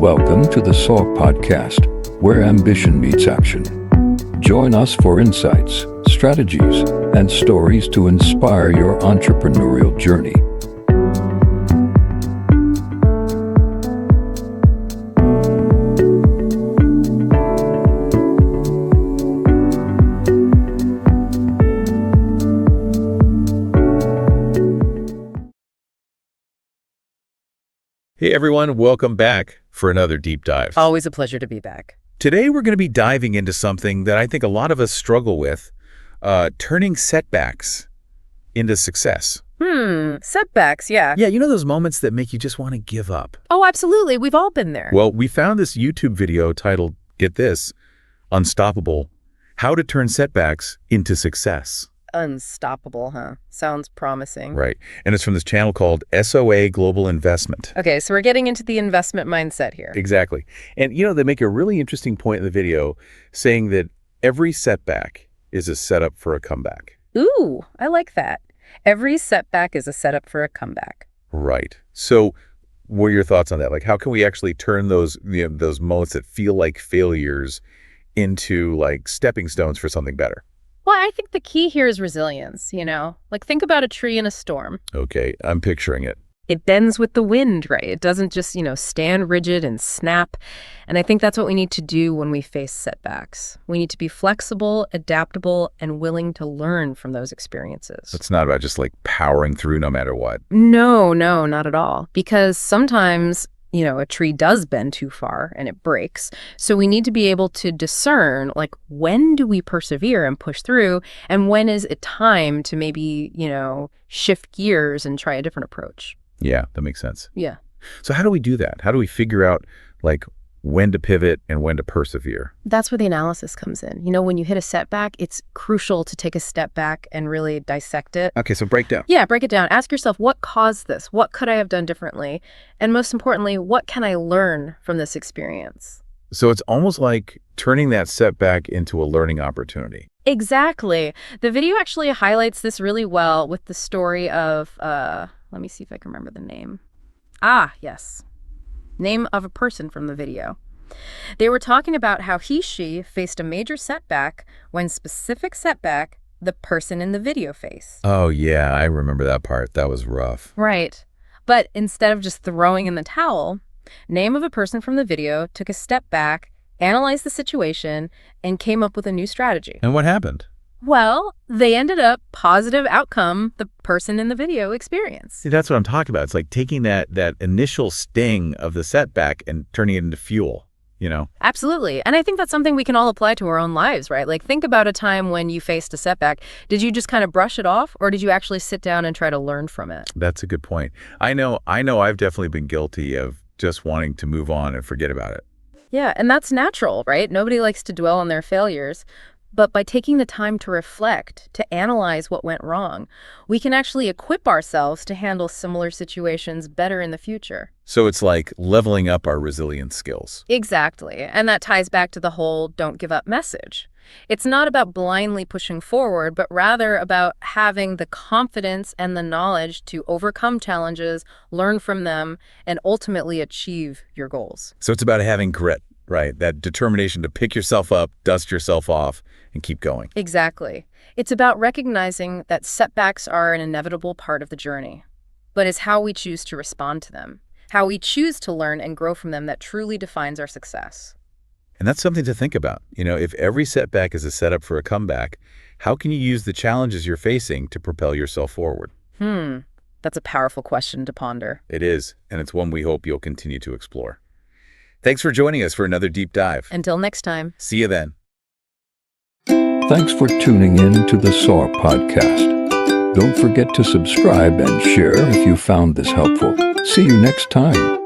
Welcome to the SAW Podcast, where ambition meets action. Join us for insights, strategies, and stories to inspire your entrepreneurial journey. Hey everyone, welcome back for another deep dive. Always a pleasure to be back. Today we're going to be diving into something that I think a lot of us struggle with, turning setbacks into success. Setbacks, yeah. Yeah, you know those moments that make you just want to give up? Oh, absolutely. We've all been there. Well, we found this YouTube video titled, get this, Unstoppable, How to Turn Setbacks into Success. Unstoppable, huh? Sounds promising. Right. And it's from this channel called SOA Global Investment. Okay, so we're getting into the investment mindset here. Exactly. And, you know, they make a really interesting point in the video saying that every setback is a setup for a comeback. Ooh, I like that. Every setback is a setup for a comeback. Right. So what are your thoughts on that? Like, how can we actually turn those, those moments that feel like failures into like stepping stones for something better? Well, I think the key here is resilience, Like think about a tree in a storm. Okay, I'm picturing it. It bends with the wind, right? It doesn't just, stand rigid and snap. And I think that's what we need to do when we face setbacks. We need to be flexible, adaptable, and willing to learn from those experiences. It's not about just like powering through no matter what. No, not at all. Because sometimes, a tree does bend too far and it breaks. So we need to be able to discern, like, when do we persevere and push through? And when is it time to maybe, shift gears and try a different approach? Yeah, that makes sense. Yeah. So how do we do that? How do we figure out, like, when to pivot and when to persevere? That's where the analysis comes in. When you hit a setback, it's crucial to take a step back and really dissect it. Okay, so break down. Yeah, break it down. Ask yourself, what caused this? What could I have done differently? And most importantly, what can I learn from this experience? So it's almost like turning that setback into a learning opportunity. Exactly. The video actually highlights this really well with the story of, let me see if I can remember the name. Ah, yes. Name of a person from the video. They were talking about how she faced a major setback when specific setback the person in the video faced. Oh, yeah, I remember that part. That was rough. Right. But instead of just throwing in the towel, name of a person from the video took a step back, analyzed the situation, and came up with a new strategy. And what happened? Well, they ended up positive outcome the person in the video experienced. See, that's what I'm talking about. It's like taking that initial sting of the setback and turning it into fuel, Absolutely. And I think that's something we can all apply to our own lives, right? Like, think about a time when you faced a setback. Did you just kind of brush it off, or did you actually sit down and try to learn from it? That's a good point. I know I've definitely been guilty of just wanting to move on and forget about it. Yeah, and that's natural, right? Nobody likes to dwell on their failures. But by taking the time to reflect, to analyze what went wrong, we can actually equip ourselves to handle similar situations better in the future. So it's like leveling up our resilience skills. Exactly. And that ties back to the whole don't give up message. It's not about blindly pushing forward, but rather about having the confidence and the knowledge to overcome challenges, learn from them, and ultimately achieve your goals. So it's about having grit, right? That determination to pick yourself up, dust yourself off, and keep going. Exactly. It's about recognizing that setbacks are an inevitable part of the journey, but it's how we choose to respond to them, how we choose to learn and grow from them that truly defines our success. And that's something to think about. If every setback is a setup for a comeback, how can you use the challenges you're facing to propel yourself forward? That's a powerful question to ponder. It is, and it's one we hope you'll continue to explore. Thanks for joining us for another deep dive. Until next time. See you then. Thanks for tuning in to the SAW Podcast. Don't forget to subscribe and share if you found this helpful. See you next time.